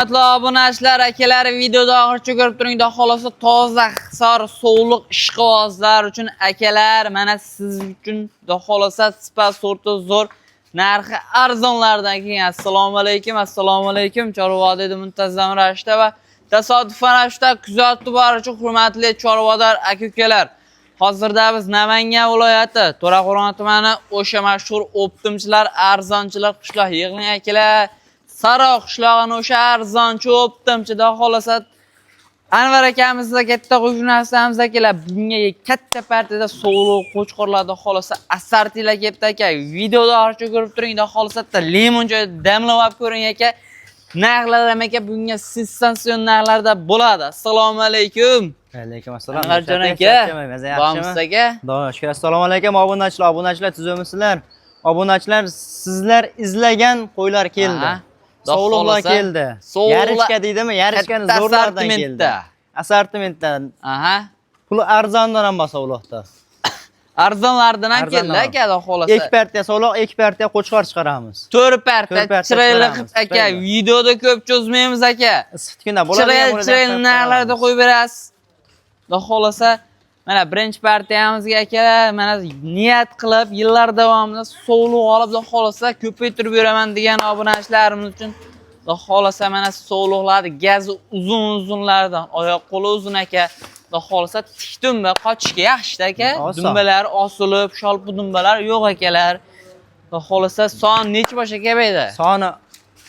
Obunachilar, akalar, videoda oxirgacha ko'rib turing. Xolosa toza, hisor, sovuliq ishqibozlar uchun akalar, mana siz uchun xolosa sifat sorti zo'r, narxi arzonlardan keyin. Assalomu alaykum. Chorvodiyda muntazam ravishda va tasodifan ravishda kuzatib boruvchi hurmatli chorvodar aka-ukalar. Hozirda biz Namangan viloyati To'raqo'rg'on tumani o'sha mashhur optimchilar, arzonchilar qishloq yig'ing akalar. Saroq qishlog'ini o'sha arzonchi optimchida xolosa Anvar akamizga katta qo'shnilarimiz akalar. Bunga katta partiyada so'g'liq qo'chqorlarda xolosa asartilar kelibdi aka. Videoda orcha ko'rib turing, xolosa limon joy damlab ko'ring aka. Narxlar ham aka bunga sensatsion narxlarda bo'ladi. Assalomu alaykum. Alaykum assalom. Anvarjon aka. Bormisiz aka? Xudo assalomu alaykum obunachilar, tuzumisizlar? Obunachilar, sizlar izlagan qo'ylar keldi. So'g'liqlar keldi. Yarishga deydimi? Yarishgani zo'rlardan keldi. Assortimentdan. Aha. Puli arzondan ham bor so'g'liqda. Arzonlardan ham keldi aka, xolosa. Ikki partiya so'g'liq, ikki partiya qo'chqor chiqaramiz. 4 partiya chiroyli aka. Videoda ko'p cho'zmaymiz aka. Issiq kunda bo'ladi. Chiroyli narxlarda qo'yib berasiz. Xolosa mana birinchi partiyamizga akalar, mana niyat qilib yillar davomida so'g'liq olib xolosa ko'paytirib beraman degan obunachilarimiz uchun xolosa mana so'g'liqlarni gazi uzun-uzunlardan, oyoq qo'li uzun aka. Xolosa tik dumba qochishga yaxshi aka. Dumbalar osilib, sholpi dumbalar yo'q akalar. Xolosa son necha bosh aka beyda? Soni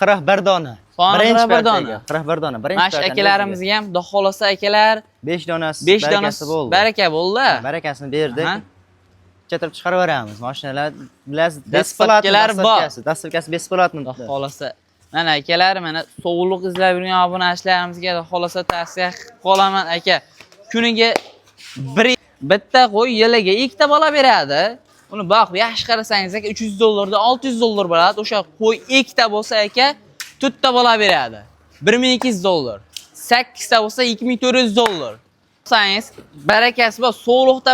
41 dona. Birinchi partiyada 41 dona. Birinchi partiyada. Mash akalarimizga ham xolosa akalar 5 donasi bo'ldi. Baraka bo'ldi. Barakasini berdik. Chetirib chiqarib beramiz. Mashinalar bilasiz, dastavkalar bor. Dastavkasi besplatni. Xolosa mana akalar, mana so'g'liq izlab yurgan obunachilarimizga xolosa tavsiya qolaman aka. Kuniga bitta qo'y yiliga ikkita bola beradi. Uni boq, yaxshi qarasangiz aka $300 $600 bo'ladi. O'sha qo'y ikkita bo'lsa aka 4 ta bola beradi. $1200. 8 ta bo'lsa $2400. Sangiz barakasi bor, so'g'liqda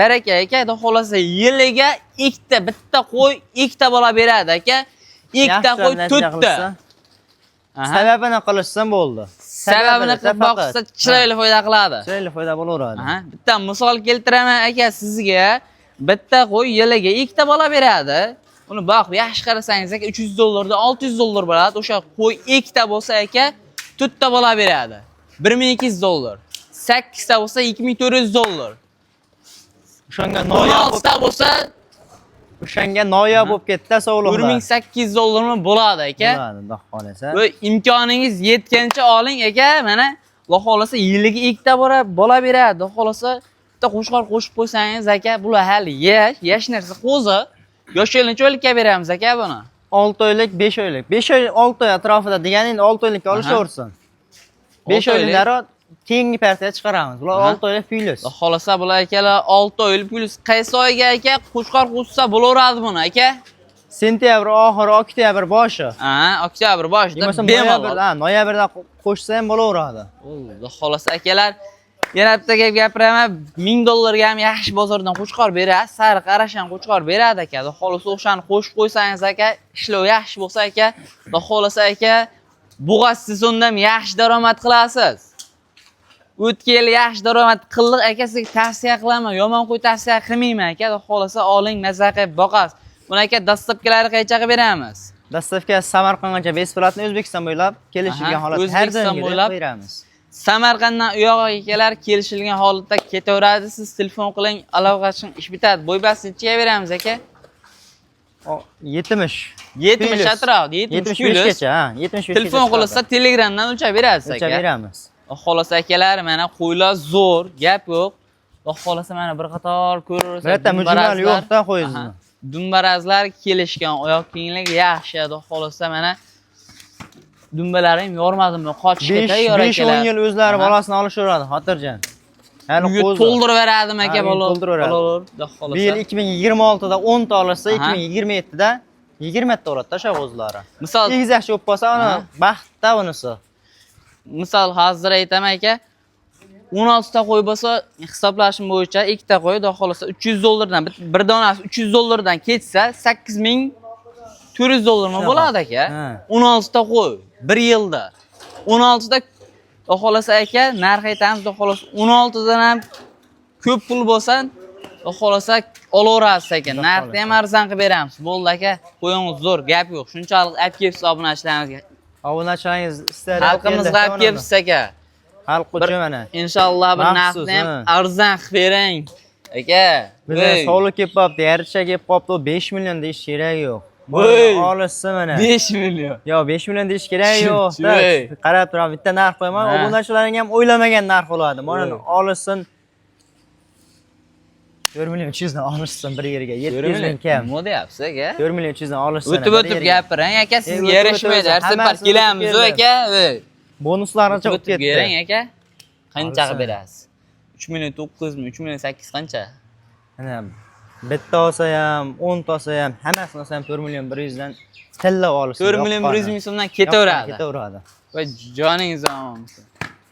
baraka aka. Xolosa yiliga ikkita, bitta qo'y ikkita bola beradi aka. Ikkita qo'y 4 ta. Sababini qilishsam bo'ldi. Sababini qilib boqsa chiroyli foyda qiladi. Chiroyli foyda bo'laveradi. Bitta misol keltiraman aka sizga. Bitta qo'y yiliga ikkita bola beradi. Uni boq, yaxshi qarasangiz aka $300 $600 bo'ladi. O'sha qo'y ikkita bo'lsa aka 4 ta bola beradi. $1200. 8 ta bo'lsa $2400. O'shanga noyob bo'lib ketdi so'g'liqlar. $1800 mi bo'ladi aka? Bo'ladi, xudo xolasa. Bu imkoningiz yetgancha oling aka. Mana xudo xolasa yiliga ikkita bola beradi. Xudo xolasa bitta qo'shqor qo'shib qo'ysangiz aka, bular hali yash narsa qo'zi. Yoshlarni o'likka beramiz aka buni. 6 oylik, 5 oylik. 5 oy, 6 oy atrofida deganing 6 oylikka olishaversin. 5 oyliklari keyingi partiyaga chiqaramiz. Bular 6 oylik plyus. Xolasa bular akalar 6 oylik plyus. Qaysi oyga aka qo'shqor qo'shsa bo'laveradi buni aka? Sentyabr oxiri, oktyabr boshi. Oktyabr boshida. Noyabrda qo'shsa ham bo'laveradi. Xolasa akalar, yana bitta gap gapiraman, $1000 ga ham yaxshi bozordan qo'chqor beradi, sariq arashan qo'chqor beradi aka. Xolasa o'shani qo'shib qo'ysangiz aka, ishlov yaxshi bo'lsa aka, xolasa aka, bo'g'az sezonda ham yaxshi daromad qilasiz. O'tgan yil yaxshi daromad qildik aka, sizga tavsiya qilaman. Yomon qo'y tavsiya qilmayman aka. Xolasa oling, maza qilib boqasiz. Buni aka dastavkalari qanchaga qilib beramiz? Dastavka Samarqandgacha besplatni O'zbekiston bo'ylab kelishilgan holatda har doimgidek beramiz. Samarqanddan u yoqqa akalar kelishilgan holatda ketaveradi. Siz telefon qiling, aloqa qiling, ish bitadi. Bo'ybasinichiga beramiz aka. 70 atrofida, 75 gacha, 75. Telefon qilsa Telegramdan o'lchab berasiz aka. O'lchab beramiz. Xolasa akalar, mana qo'ylar zo'r, gap yo'q. Xolasa mana bir qator ko'rasiz. Bitta mujmal yo'qda qo'yizni. Dumbarazlar kelishgan, oyoq kengligi yaxshi. Xolasa mana dumbalarim yormadimi, qochishga tayyor akalar. 5-10 yil o'zlari bolasini olishaveradi, xotirjam. Hali qo'zi to'ldirib beradimi aka bola? Bu yil 2026 da 10 ta olsa, 2027 da 20 ta oladi tasha qo'zlari. Misol egizakchi bo'lib qolsa, ana baxtda bunisi. Misol hozir aytaman aka, 16 ta qo'y bo'lsa, hisoblashim bo'yicha ikkita qo'y, xolasa $300 dan bir donasi $300 dan ketsa, $8400 mi bo'ladi aka? 16 ta qo'y 1 yilda. 16 da xohlasa aka narx aytamiz, xolos 16 dan ham ko'p pul bo'lsa, xohlasa olaverasiz aka. Narxni ham arzon qilib beramiz. Bo'ldi aka, qo'yingiz zo'r, gap yo'q. Shunchalik olib kelibsiz obunachilarimizga. Obunachilaringiz istadi. Xalqimizga olib kelibsiz aka. Xalq uchun mana. Inshaalloh bir narxni ham arzon qilib bering. Aka, bizga sovli kelib qopti, yarcha kelib qopti, 5 million deyish kerak yo'q. Olishsin mana. 5 million. Yo, 5 million deyish kerak yo'q. Qarab turaman, bitta narx qo'yaman. Obunachilaring ham o'ylamagan narx bo'ladi. Mana olishsin. 4 million 200 dan olishsin bir yerga. 700 ming kam. Nima deyapsiz aka? 4 million 200 dan olishsin. O'tib gapiring aka, sizga yarashmaydi. Har safar kelamiz aka. Bonuslarni chiqib ketdi. Bering aka. Qancha qilib berasiz? 3 million 900 ming, 3 million 800 qancha? Mana bitta olsa ham, 10 ta olsa ham, hammasini olsa ham 4 million 100 dan tillab olishsin. 4 million 100 ming so'mdan ketaveradi. Ketaveradi. Va joningiz omon.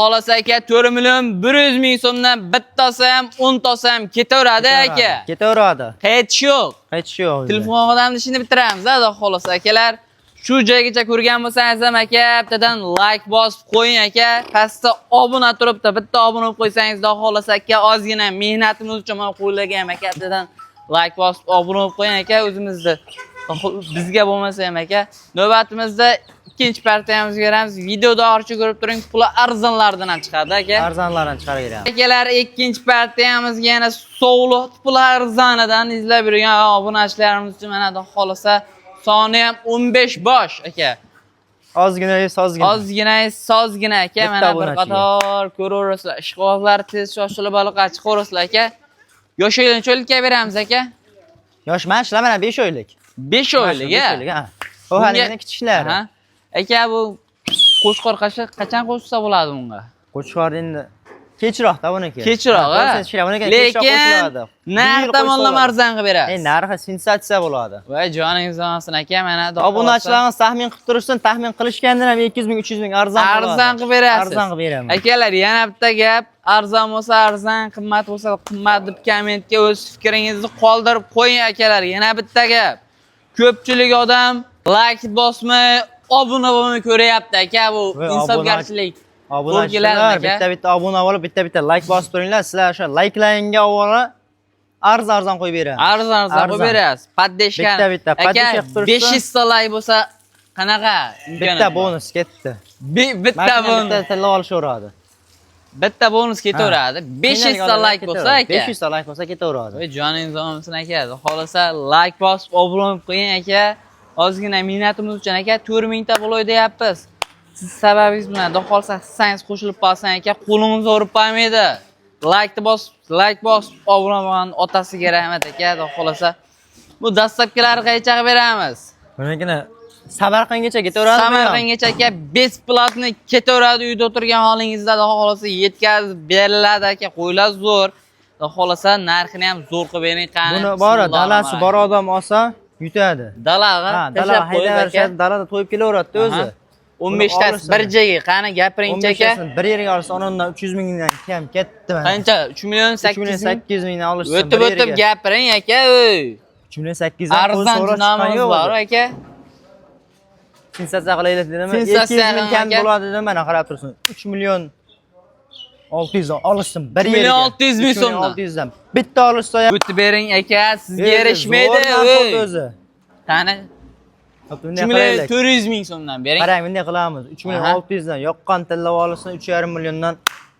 Xohlasa aka 4 million 100 ming so'mdan bitta olsa ham, 10 ta olsa ham ketaveradi aka. Ketaveradi. Qaytish yo'q. Qaytish yo'q. Telefon odamni ishini bitiramiz, xudo xohlasa akalar. Shu joygacha ko'rgan bo'lsangiz ham aka, bittadan like bosib qo'ying aka. Pastda obuna turibdi. Bitta obuna bo'lib qo'ysangiz, xudo xohlasa aka, ozgina mehnatimiz uchun men qo'llagan aka, bittadan like bosib obuna bo'lib qo'ying aka, o'zimizda. Bizga bo'lmasa ham aka, navbatimizda ikkinchi partiyamizga beramiz. Videoda orcha ko'rib turing, puli arzonlardan chiqadi aka. Arzonlardan chiqarib beramiz. Akalar, ikkinchi partiyamizga yana sovliq puli arzonidan izlab yurgan obunachilarimiz uchun mana xudo xohlasa soni ham 15 bosh aka. Ozgina sozgina aka. Mana bir qator ko'raverasizlar. Ishqibozlar tez shoshilib baliqqa chiqaverasizlar aka. Yosh o'yincho'likka beramiz aka. Yosh mana shular mana 5 oylik. 5 oylik ha. O haligina kichiklar. Aka bu qo'shqor qachon qo'shsa bo'ladi bunga? Qo'shqor endi kechroqda buniki. Kechroq, lekin narx tomonlama arzon qilib berasiz. Narxi sensatsiya bo'ladi. Voy joningiz olsin aka, mana obunachilarimiz taxmin qilib turishsin, taxmin qilishgandan ham 200 ming 300 ming arzon bo'ladi. Arzon qilib berasiz. Arzon qilib beraman. Akalar, yana bitta gap, arzon bo'lsa arzon, qimmat bo'lsa qimmat deb kommentga o'z fikringizni qoldirib qo'ying akalar. Yana bitta gap. Ko'pchilik odam like bosmay, obuna bo'lmay ko'ryapti aka, bu insofgarchilik. Obunachilar bitta obuna bo'lib, bitta like bosib turinglar. Sizlar o'sha likelayinga avvalo arzon qo'yib beramiz. Arzon qo'yib berasiz. Paddeshkan. Bitta paddeshka qilib turibsiz. 500 ta like bo'lsa qanaqa? Bitta bonus ketdi. Bitta bonus. Bitta tilla olishaveradi. Bitta bonus ketaveradi. 500 ta like bo'lsa aka. 500 ta like bo'lsa ketaveradi. Voy joningiz omon aka. Xohlasa like bosib obuna bo'lib qo'ying aka. Ozgina mehnatimiz uchun aka 4000 ta bo'lay deyapmiz. Siz sababingiz bilan xudo xolsa hissangiz qo'shilib qolsan aka, qo'lingiz o'rib qolmaydi. Like bosib obuna bo'lgan otasiga rahmat aka, xudo xolsa. Bu dastlabkilarni qancha qilib beramiz? Bunikini Samarqandgacha ketaveradi. Samarqandgacha aka besplatni ketaveradi, uyda o'tirgan holingizda xudo xolsa yetkazib beriladi aka, qo'ylar zo'r. Xudo xolsa narxini ham zo'r qilib bering qani. Buni bor, dalasi bor odam olsa yutadi. Dalaga tashlab qo'yib aka, dalada to'yib kelaveradi o'zi. 15 tasi bir joyga qani gapiringchi aka. Bir yerga olsa onundan 300 mingdan kam ketdi mana. Qancha? 3 million 800 mingdan olishsin. O'tib gapiring aka, o'y. 3 million 800 dan arzon nomimiz bor aka. Sensatsiya qilaylik dedimmi? 200 ming kam bo'ladi dedim, mana qarab tursin. 3 million 600 dan olishsin bir yerga. 1 million 600 ming so'mdan. 600 dan. Bitta olishsa ham o'tib bering aka, sizga yarashmaydi, o'zi. Qani? 3 million 400 ming so'mdan bering. Qarang, bunday qilamiz. 3 million 600 dan yoqqan tilla olishsin, 3,5 milliondan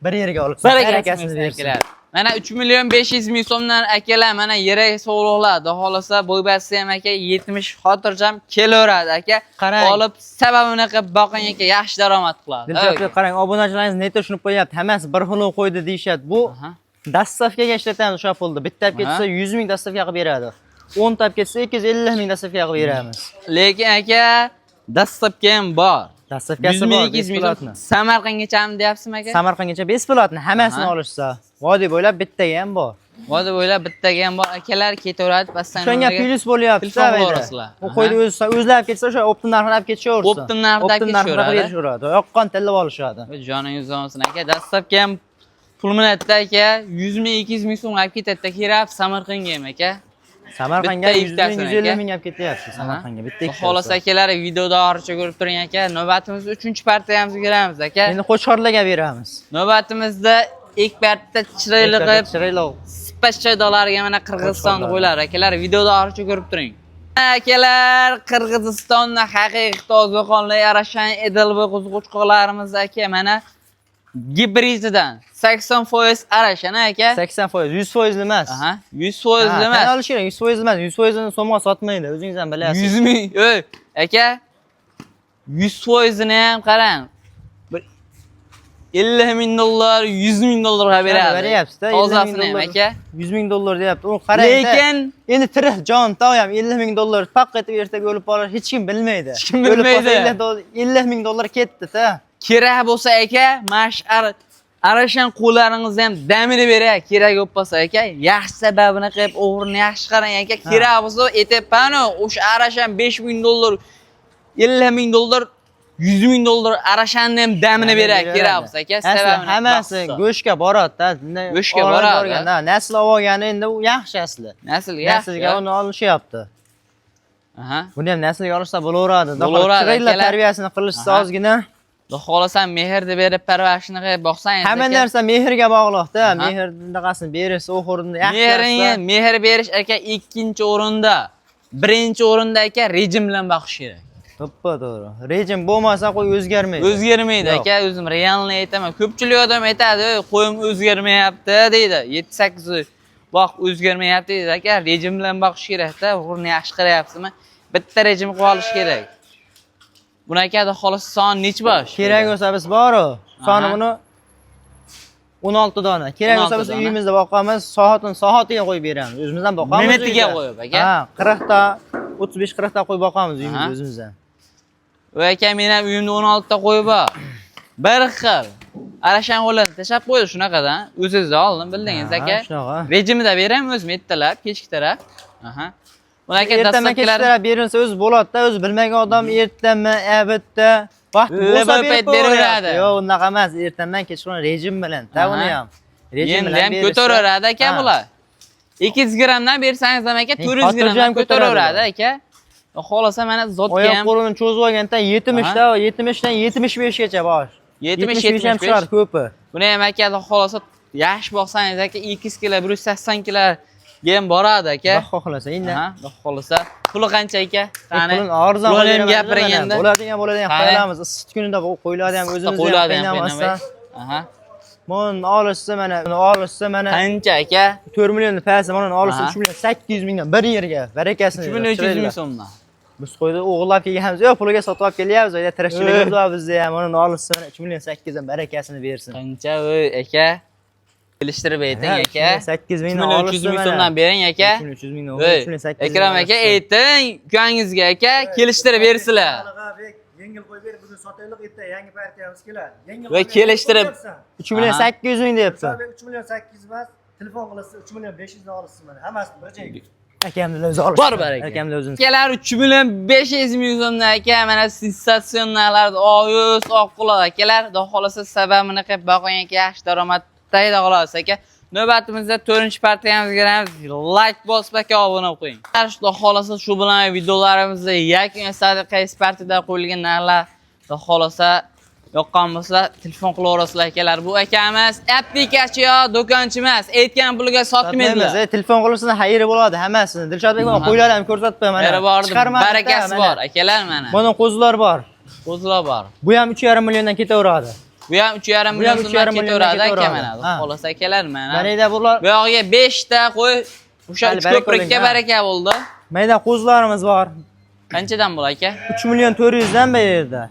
bir yerga olishsin. Barakasini bersinlar. Mana 3 million 500 ming so'mdan akalar, mana yirik sovg'alar, xudo xolasa bo'ybasi ham aka 70 xotirjam kelaveradi aka. Olib sababini qilib boqing aka, yaxshi daromad qiladi. Dilshod, qarang, obunachilaringiz neta tushunib qo'yapti. Hammasi bir xil qo'ydi deyshadi. Bu dastavkaga ishlatamiz o'sha pulni. Bitta ketsa 100 ming dastavka qilib beradi. 10 tab ketsa 250 ming dastavka qilib beramiz. Lekin aka, dastavka ham bor. Dastavkasi bor, 200 ming Samarqandgachami deyapsizmi aka? Samarqandgacha besplatni, hammasini olishsa. Vodiy bo'ylab bittaga ham bor. Vodiy bo'ylab bittaga ham bor. Akalar ketaveradi, pastdan. Shunga plyus bo'lyapti, sababi. U qo'ydi o'zlab ketsa o'sha optim narxini olib ketishaversin. Optim narxida ketishaveradi. Yoqqan tilla olishadi. Joningiz olsin aka, dastavka ham pul minatda aka, 100 ming 200 ming so'm olib ketadi, kirab Samarqandga ham aka. Samarqandga Bitta 100 ming, ikkitasi 150 aka. ming olib ketyapti. Samarqandga bitta ikkita. Xolos akalar, videoda orcha ko'rib turing aka. Navbatimizda 3-partiyamizga kiramiz aka. Endi Qo'chqorlarga beramiz. Navbatimizda ilk partda chiroyli qilib Chiroyli. spashchadolarga mana Qirg'iziston qo'ylar akalar. Videoda orcha ko'rib turing. Akalar, Qirg'izistonda haqiqiy toza-qonli Arashan Edilboy qo'ziqo'chqorlarimiz aka mana gibrididan 80% Arashan aka. 80%, 100% emas. Aha, 100% emas. Tan olish kerak, 100% emas. 100%ni so'mga sotmaydi, o'zingiz ham bilasiz. 100 ming, ey, aka 100%ni ham qarang. Bir 50 ming dollar, 100 ming dollarga beradi. Beryapsiz-da, 50 Tozasini ham ming aka. 100 ming dollar deyapti. U qarang. Lekin endi tirik jon tog'am 50 ming dollar paq etib ertaga o'lib qolar, hech kim bilmaydi. Hech kim bilmaydi. 50 ming dollar ketdi-da. kerak bo'lsa aka, Arashan qo'llaringizni ham damini beray. Kerak bo'lsa aka, yaxshi sababini qilib o'g'rini yaxshi qarang aka. Kerak bo'lsa etepano o'sha Arashan 5 ming dollar, 50 ming dollar, 100 ming dollar Arashanni ham damini beray. Kerak bo'lsa aka, sababini. Hammasi go'shtga boradi-da. Go'shtga boradi. Nasl olgani endi u yaxshi asli. Naslga uni olishyapti. Aha. Buni ham naslga olishsa bo'laveradi. Bo'laveradi, Chiroyli akalar. tarbiyasini qilishsa ozgina. Xudo xohlasa mehrni berib parvarishini qilib boqsangiz Hamma narsa mehrga bog'liqda. Mehrni qasini bersa, u o'rinda yaxshi. Mehr berish aka ikkinchi o'rinda. Birinchi o'rinda aka rejim bilan boqish kerak. To'ppa to'g'ri. Rejim bo'lmasa qo'y o'zgarmaydi. O'zgarmaydi aka, o'zim realni aytaman. Ko'pchilik odam aytadi, qo'yim o'zgarmayapti deydi. 7-8 oy boq o'zgarmayapti deydi aka. Rejim bilan boqish kerak-da. O'g'rini yaxshi qilyapsizmi? Bitta rejim qilib olish kerak. Buni aka xolos son nechi bosh? Kerak bo'lsa biz bor-u. Soni buni 16 dona. Kerak bo'lsa biz uyimizda boqamiz, soatiga qo'yib beramiz. O'zimizdan boqamiz. Minutiga qo'yib aka. Ha, 40 ta, 35-40 ta qo'yib boqamiz uyimizda o'zimizdan. Va aka men ham uyimda 16 ta qo'yib bor. Bir xil Arashan qo'ylarni tashab qo'ydi shunaqadan. O'zingizda oldin bildingiz aka. Shunaqa. Rejimida beraman o'zim ertalab, kechki taraf. Aha. Buni aka dastlabkilar berilsa o'zi bo'ladi-da, o'zi bilmagan odam ertami, abitda vaqt bo'lsa berib beraveradi. Yo'q, unaqa emas, ertaman kechqurun rejim bilan. Ta uni ham. Rejim bilan ham ko'taraveradi aka bular. 200 grammdan bersangiz ham aka 400 grammdan ko'taraveradi aka. Xohlasa mana zotga ham oyoq qo'lini cho'zib olgandan 70 ta, 70 dan 75 gacha bosh. 70 ham chiqar ko'pi. Buni ham aka xohlasa yaxshi boqsangiz aka 200 kg, 180 kg ham boradi aka. Xudo xohlasa endi. Ha, xudo xohlasa. Puli qancha aka? Qani arzon ham gapiring endi. Bo'ladigan qo'yamiz. Issiq kunida qo'yiladi ham o'zimizga qiynamasa. Aha. Buni olishsa mana Qancha aka? 4 million pasi mana olishsa 3 million 800 mingdan bir yerga barakasini. 3 million 300 ming so'mdan. Biz qo'ydi o'g'irlab kelganmiz. Yo'q, puliga sotib olib kelyapmiz. Oyda tirikchiligimiz bor bizda ham. Uni olishsa mana 3 million 800 dan barakasini bersin. Qancha voy aka? Kelishtirib ayting aka. 8 mingdan olishsa 300 ming so'mdan bering aka. 300 mingdan 3 million 800. Akram aka ayting, ukangizga aka kelishtirib bersinlar. Yengil qo'yib ber, bugun sotaylik, erta yangi partiyamiz keladi. Yengil Va kelishtirib 3 million 800 ming deyapti. 3 million 800 emas, telefon qilasiz 3 million 500 dan olasiz mana. Hammasini bir joyga. Akamni o'zi olish. Bor aka. Akamni o'zimiz. Akalar 3 million 500 ming so'mdan aka mana sensatsionallarda oyuz oq qiladi akalar. Xudo xolasa sababini qilib boqing aka, yaxshi daromad tayda qolasiz aka. Navbatimizda 4-partiyamizga kiramiz. Like bosib aka obuna qo'ying. Xudo xolasa shu bilan videolarimizni yakun yasadi qaysi partiyada qo'yilgan narlar xudo xolasa yoqqan bo'lsa telefon qilaverasizlar akalar. Bu akamiz aplikatsiya do'konchi emas. Aytgan puliga sotmaymiz. Telefon qilisini xayri bo'ladi hammasini. Dilshodbek mana qo'ylar ham ko'rsatib mana. Barakasi bor akalar mana. Mana qo'zilar bor. Qo'zilar bor. Bu ham 3,5 milliondan ketaveradi. Bu ham 3,5 million so'mdan ketaveradi aka mana. Xolos akalar mana. Mana bular. Bu yoqqa 5 ta qo'y. O'sha 3 ko'prikka baraka bo'ldi. Mayda qo'zlarimiz bor. Qanchadan bo'lar aka? 3 million 400 dan bu yerda.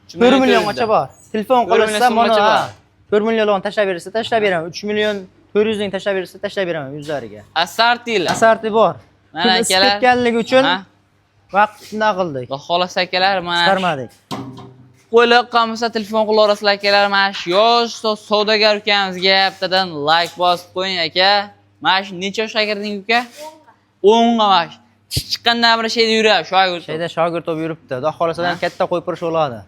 4 milliongacha bor. Telefon qilsa mana 4 milliondan tashlab bersa tashlab beraman. 3 million 400 ming tashlab bersa tashlab beraman yuzlariga. Asarti bor. Mana akalar ketganligi uchun vaqtni qildik. Xolos akalar mana chiqarmadik. Qo'ylar qolmasa telefon qilaverasizlar akalar. Mana shu yosh savdogar ukamizga bittadan like bosib qo'ying aka. Mana shu necha yoshga kirding uka? 10 ga mana. Chiqqandan bir şeyde yuradi, shogird. Shogird bo'lib yuribdi. Xudo xolasa katta qo'yib berish bo'ladi.